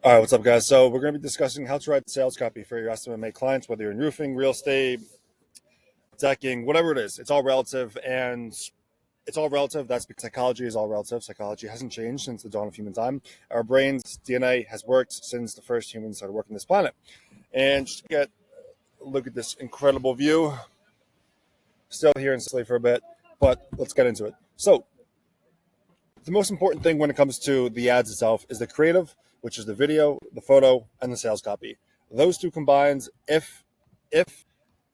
All right, what's up, guys? So we're going to be discussing how to write sales copy for your SMMA clients, whether you're in roofing, real estate, decking, whatever it is. It's all relative, and it's all relative. That's because psychology is all relative. Psychology hasn't changed since the dawn of human time. Our brains' DNA has worked since the first humans started working this planet. And just to get a look at this incredible view, still here in Sicily for a bit, but let's get into it. So the most important thing when it comes to the ads itself is the creative, which is the video, the photo, and the sales copy. Those two combined, if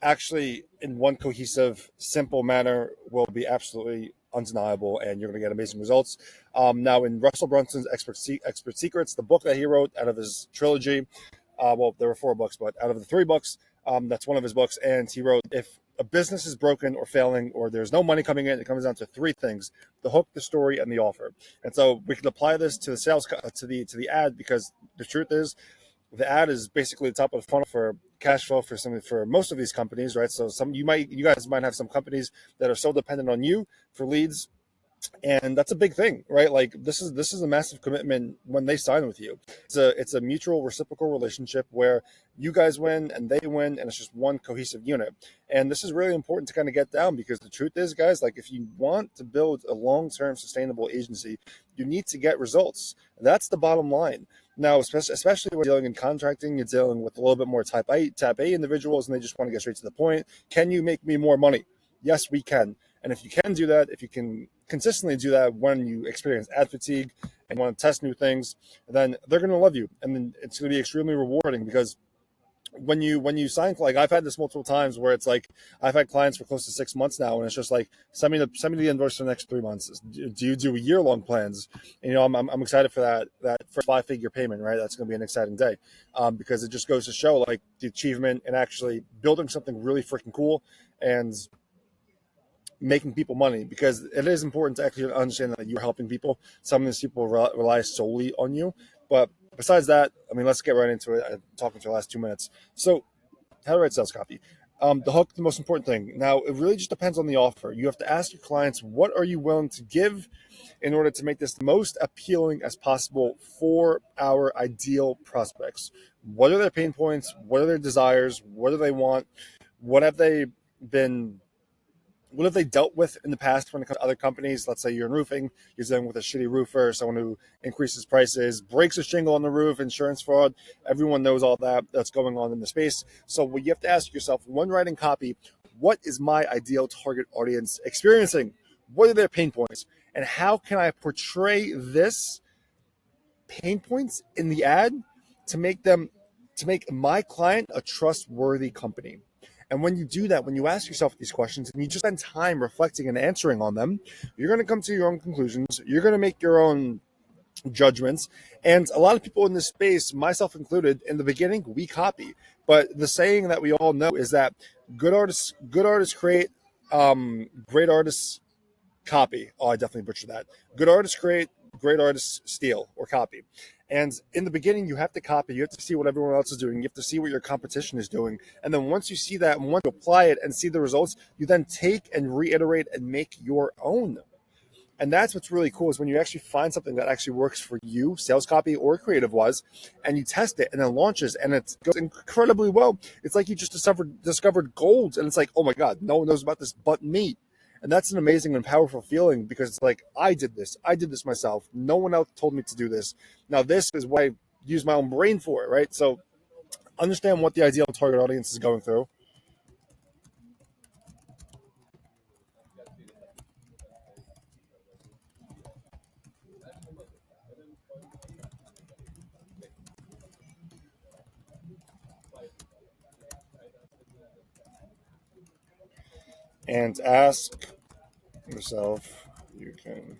actually in one cohesive, simple manner, will be absolutely undeniable, and you're going to get amazing results. Now, in Russell Brunson's Expert Secrets, the book that he wrote out of his trilogy, well, there were four books, but out of the three books, that's one of his books, and he wrote, if a business is broken or failing or there's no money coming in, it comes down to three things: the hook, the story, and the offer. And so we can apply this to the sales to the ad, because the truth is the ad is basically the top of the funnel for cash flow for most of these companies, right? So you guys might have some companies that are so dependent on you for leads, and that's a big thing, right? Like this is a massive commitment when they sign with you. It's a mutual reciprocal relationship where you guys win and they win, and it's just one cohesive unit. And this is really important to kind of get down, because the truth is, guys, like, if you want to build a long-term sustainable agency, you need to get results. That's the bottom line. Now, especially when dealing in contracting, you're dealing with a little bit more type A individuals, and they just want to get straight to the point. Can you make me more money? Yes, we can. And if you can do that, if you can consistently do that when you experience ad fatigue and want to test new things, then they're going to love you, and then it's going to be extremely rewarding. Because when you sign, like, I've had this multiple times where it's like I've had clients for close to 6 months now, and it's just like, send me the invoice for the next 3 months. Do you do year long plans? And, I'm excited for that first 5-figure payment, right? That's going to be an exciting day, because it just goes to show, like, the achievement and actually building something really freaking cool and making people money. Because it is important to actually understand that you're helping people. Some of these people rely solely on you. But besides that, I mean, let's get right into it. I'm talking for the last 2 minutes. So, how to write sales copy. The hook, the most important thing. Now, it really just depends on the offer. You have to ask your clients, what are you willing to give in order to make this the most appealing as possible for our ideal prospects? What are their pain points? What are their desires? What do they want? What have they been what have they dealt with in the past when it comes to other companies? Let's say you're in roofing, you're dealing with a shitty roofer, someone who increases prices, breaks a shingle on the roof, insurance fraud. Everyone knows all that's going on in the space. So what you have to ask yourself when writing copy, what is my ideal target audience experiencing? What are their pain points? And how can I portray this pain points in the ad to make my client a trustworthy company? And when you do that, when you ask yourself these questions and you just spend time reflecting and answering on them, you're going to come to your own conclusions. You're going to make your own judgments. And a lot of people in this space, myself included, in the beginning, we copy. But the saying that we all know is that good artists create, great artists copy. Oh, I definitely butchered that. Good artists create, great artists steal or copy. And in the beginning, you have to copy. You have to see what everyone else is doing. You have to see what your competition is doing. And then once you see that and once you apply it and see the results, you then take and reiterate and make your own. And that's what's really cool, is when you actually find something that actually works for you, sales copy or creative wise, and you test it and it launches and it goes incredibly well. It's like you just discovered gold, and it's like, oh my God, no one knows about this but me. And that's an amazing and powerful feeling, because it's like, I did this myself. No one else told me to do this. Now this is what I use my own brain for, right? So understand what the ideal target audience is going through. And ask yourself, you can.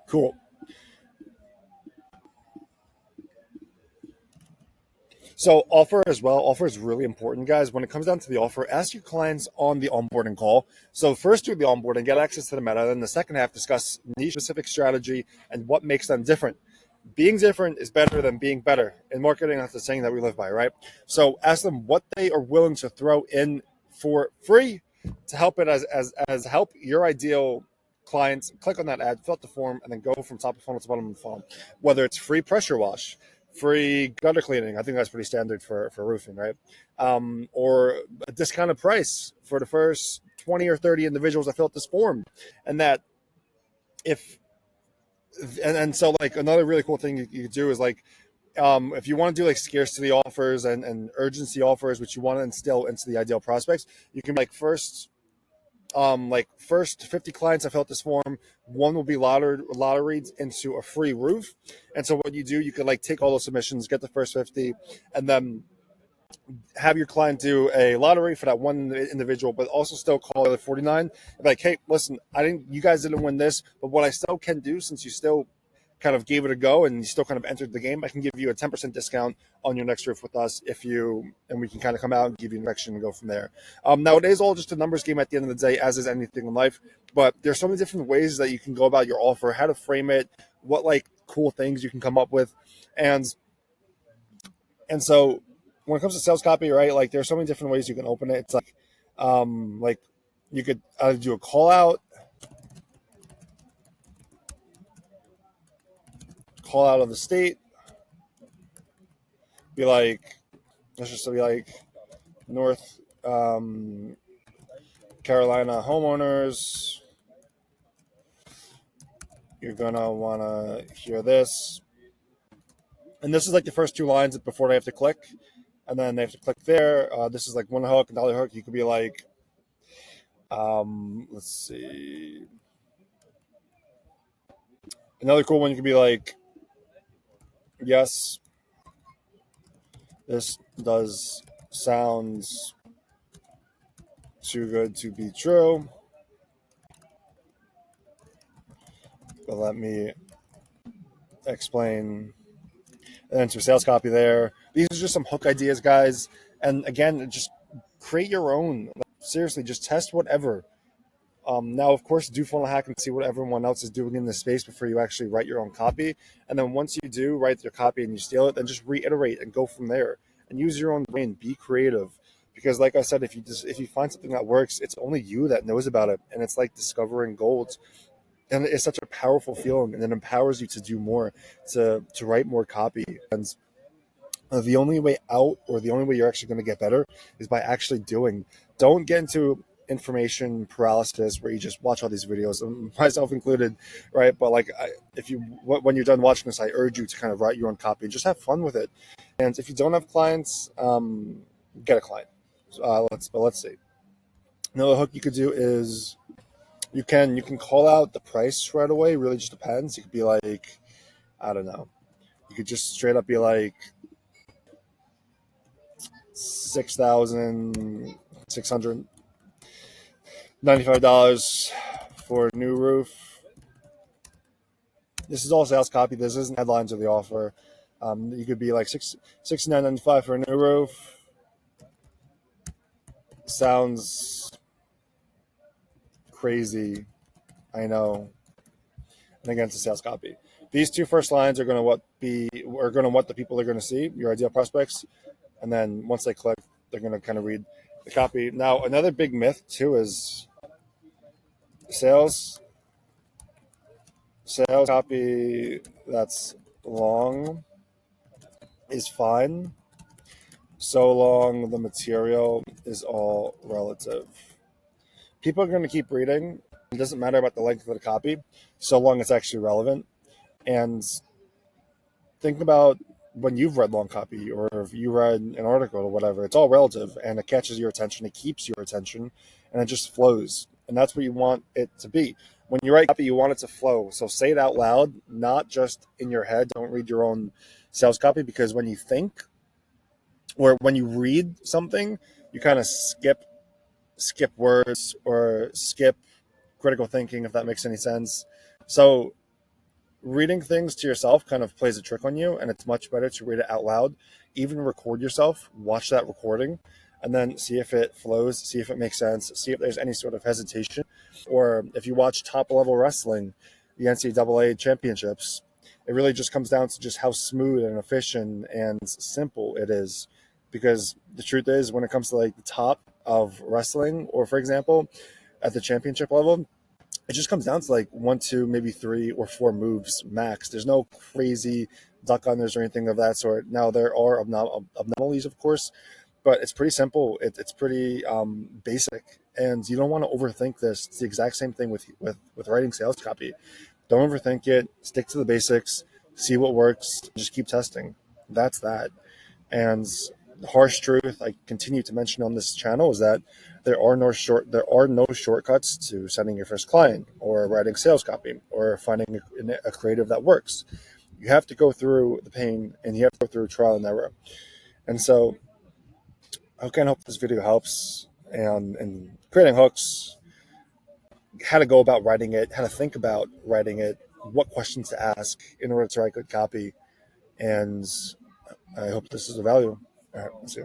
Cool. So offer as well. Offer is really important, guys. When it comes down to the offer, ask your clients on the onboarding call. So first do the onboarding, get access to the meta. Then the second half, discuss niche specific strategy and what makes them different. being different is better than being better. In marketing, that's the saying that we live by, right? So ask them what they are willing to throw in for free to help it as help your ideal clients. Click on that ad, fill out the form, and then go from top of funnel to bottom of the funnel. Whether it's free pressure wash, free gutter cleaning, I think that's pretty standard for roofing, right? Or a discounted price for the first 20 or 30 individuals that fill out this form. And that if and so like another really cool thing you could do is like if you want to do like scarcity offers and urgency offers, which you want to instill into the ideal prospects, you can like first 50 clients have filled this form, one will be lotteried into a free roof. And so what you do, you could like take all those submissions, get the first 50, and then have your client do a lottery for that one individual, but also still call the other 49. Like, hey, listen, you guys didn't win this, but what I still can do, since you still kind of gave it a go and you still kind of entered the game, I can give you a 10% discount on your next roof with us and we can kind of come out and give you an direction and go from there. Now it is all just a numbers game at the end of the day, as is anything in life, but there's so many different ways that you can go about your offer, how to frame it, what like cool things you can come up with. And so when it comes to sales copy, right, like there's so many different ways you can open it. It's like you could either do a call out of the state, be like, let's just be like North Carolina homeowners, you're gonna want to hear this. And this is like the first two lines before they have to click, and then they have to click there. This is like one hook, another hook. You could be like, let's see, another cool one. You could be like, yes, this does sounds too good to be true, but let me explain. And then to sales copy there. These are just some hook ideas, guys. And again, just create your own. Seriously, just test whatever. Now, of course, do funnel hack and see what everyone else is doing in the space before you actually write your own copy. And then once you do write your copy and you steal it, then just reiterate and go from there. And use your own brain. Be creative. Because, like I said, if you find something that works, it's only you that knows about it. And it's like discovering gold. And it's such a powerful feeling, and it empowers you to do more, to write more copy. And the only way out, or the only way you're actually going to get better, is by actually doing. Don't get into information paralysis where you just watch all these videos, myself included, right? But like, when you're done watching this, I urge you to kind of write your own copy and just have fun with it. And if you don't have clients, get a client. Let's see. Another hook you could do is you can call out the price right away. It really just depends. You could be like, I don't know. You could just straight up be like $6,695 for a new roof. This is all sales copy. This isn't headlines of the offer. You could be like $6,995 for a new roof. Sounds crazy, I know. And again, it's a sales copy. These two first lines are going to what the people are going to see, your ideal prospects, and then once they click, they're going to kind of read the copy. Now, another big myth too is sales copy that's long is fine, so long the material is all relative. People are going to keep reading. It doesn't matter about the length of the copy, so long it's actually relevant. And think about when you've read long copy, or if you read an article or whatever, it's all relative, and it catches your attention, it keeps your attention, and it just flows. And that's what you want it to be. When you write copy, you want it to flow. So say it out loud, not just in your head. Don't read your own sales copy, because when you think, or when you read something, you kind of skip words or skip critical thinking, if that makes any sense. So reading things to yourself kind of plays a trick on you, and it's much better to read it out loud. Even record yourself, watch that recording, and then see if it flows, see if it makes sense, see if there's any sort of hesitation. Or if you watch top level wrestling, the NCAA championships, It really just comes down to just how smooth and efficient and simple it is. Because the truth is, when it comes to like the top of wrestling, or for example, at the championship level, it just comes down to like one, two, maybe three or four moves max. There's no crazy duck unders or anything of that sort. Now there are anomalies, of course, but it's pretty simple. It's pretty basic, and you don't want to overthink this. It's the exact same thing with writing sales copy. Don't overthink it. Stick to the basics. See what works. Just keep testing. That's that. And the harsh truth I continue to mention on this channel is that there are no shortcuts to sending your first client or writing sales copy or finding a creative that works. You have to go through the pain and you have to go through trial and error. And so I can hope this video helps and creating hooks, how to go about writing it, how to think about writing it, what questions to ask in order to write good copy. And I hope this is of value. All right, let's see.